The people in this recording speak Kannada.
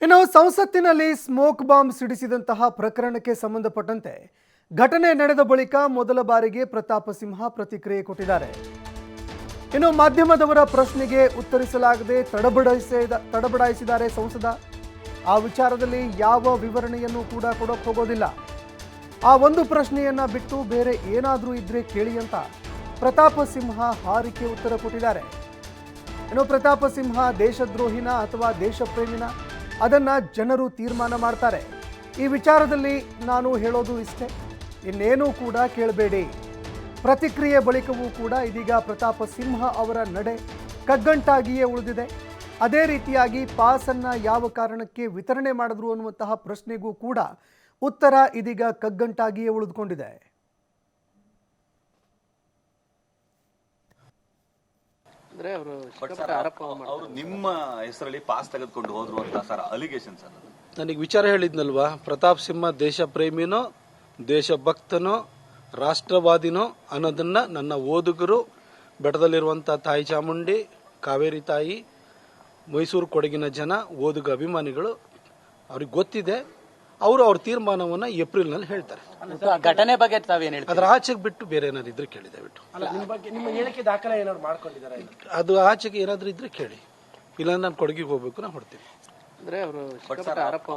ಇನ್ನು ಸಂಸತ್ತಿನಲ್ಲಿ ಸ್ಮೋಕ್ ಬಾಂಬ್ ಸಿಡಿಸಿದಂತಹ ಪ್ರಕರಣಕ್ಕೆ ಸಂಬಂಧಪಟ್ಟಂತೆ ಘಟನೆ ನಡೆದ ಬಳಿಕ ಮೊದಲ ಬಾರಿಗೆ ಪ್ರತಾಪ ಸಿಂಹ ಪ್ರತಿಕ್ರಿಯೆ ಕೊಟ್ಟಿದ್ದಾರೆ. ಇನ್ನು ಮಾಧ್ಯಮದವರ ಪ್ರಶ್ನೆಗೆ ಉತ್ತರಿಸಲಾಗದೆ ತಡಬಡಾಯಿಸಿದ್ದಾರೆ ಸಂಸದ. ಆ ವಿಚಾರದಲ್ಲಿ ಯಾವ ವಿವರಣೆಯನ್ನು ಕೂಡ ಕೊಡೋಕೆ ಹೋಗೋದಿಲ್ಲ. ಆ ಒಂದು ಪ್ರಶ್ನೆಯನ್ನ ಬಿಟ್ಟು ಬೇರೆ ಏನಾದರೂ ಇದ್ರೆ ಕೇಳಿ ಅಂತ ಪ್ರತಾಪ ಸಿಂಹ ಹಾರಿಕೆ ಉತ್ತರ ಕೊಟ್ಟಿದ್ದಾರೆ. ಇನ್ನು ಪ್ರತಾಪ ಸಿಂಹ ದೇಶದ್ರೋಹಿನ ಅಥವಾ ದೇಶಪ್ರೇಮಿನ ಅದನ್ನ ಜನರು ತೀರ್ಮಾನ ಮಾಡ್ತಾರೆ. ಈ ವಿಚಾರದಲ್ಲಿ ನಾನು ಹೇಳೋದು ಇಷ್ಟೇ, ಇನ್ನೇನೂ ಕೂಡ ಕೇಳಬೇಡಿ. ಪ್ರತಿಕ್ರಿಯೆ ಬಳಿಕವೂ ಕೂಡ ಇದೀಗ ಪ್ರತಾಪ ಸಿಂಹ ಅವರ ನಡೆ ಕಗ್ಗಂಟಾಗಿಯೇ ಉಳಿದಿದೆ. ಅದೇ ರೀತಿಯಾಗಿ ಪಾಸನ್ನ ಯಾವ ಕಾರಣಕ್ಕೆ ವಿತರಣೆ ಮಾಡಿದ್ರು ಅನ್ನುವಂತಹ ಪ್ರಶ್ನೆಗೂ ಕೂಡ ಉತ್ತರ ಇದೀಗ ಕಗ್ಗಂಟಾಗಿಯೇ ಉಳಿದುಕೊಂಡಿದೆ. ಅವರು ನಿಮ್ಮ ಹೆಸರಲ್ಲಿ ಪಾಸ್ ತೆಗೆದುಕೊಂಡು ಹೋದ್ರು ಅಂತ ಸರ್ ಅಲಿಗೇಷನ್ ಸರ್. ನನಗೆ ವಿಚಾರ ಹೇಳಿದ್ನಲ್ವಾ, ಪ್ರತಾಪ್ ಸಿಂಹ ದೇಶ ಪ್ರೇಮಿನೋ ದೇಶಭಕ್ತನೋ ರಾಷ್ಟ್ರವಾದಿನೋ ಅನ್ನೋದನ್ನ ನನ್ನ ಓದುಗರು, ಬೆಟ್ಟದಲ್ಲಿರುವಂಥ ತಾಯಿ ಚಾಮುಂಡಿ, ಕಾವೇರಿ ತಾಯಿ, ಮೈಸೂರು ಕೊಡಗಿನ ಜನ, ಓದುಗ ಅಭಿಮಾನಿಗಳು ಅವ್ರಿಗೆ ಗೊತ್ತಿದೆ. ಅವರು ಅವ್ರ ತೀರ್ಮಾನವನ್ನ ಏಪ್ರಿಲ್ನಲ್ಲಿ ಹೇಳ್ತಾರೆ. ಘಟನೆ ಬಗ್ಗೆ ತಾವೇನು ಹೇಳ್ತೀರಾ? ಅದ್ರ ಆಚೆಗೆ ಬಿಟ್ಟು ಬೇರೆ ಏನಾದ್ರು ಇದ್ರೆ ಕೇಳಿ ದಯವಿಟ್ಟು. ನಿಮ್ಮ ಹೇಳಿಕೆ ದಾಖಲೆ ಏನಾದ್ರು ಮಾಡ್ಕೊಂಡಿದ್ದಾರೆ? ಅದು ಆಚೆಗೆ ಏನಾದ್ರು ಇದ್ರೆ ಕೇಳಿ, ಇಲ್ಲ ನಾನು ಕೊಡಗಿಗೆ ಹೋಗ್ಬೇಕು, ನಾನು ಹೊಡ್ತೀನಿ. ಅಂದ್ರೆ ಅವರು ಆರೋಪ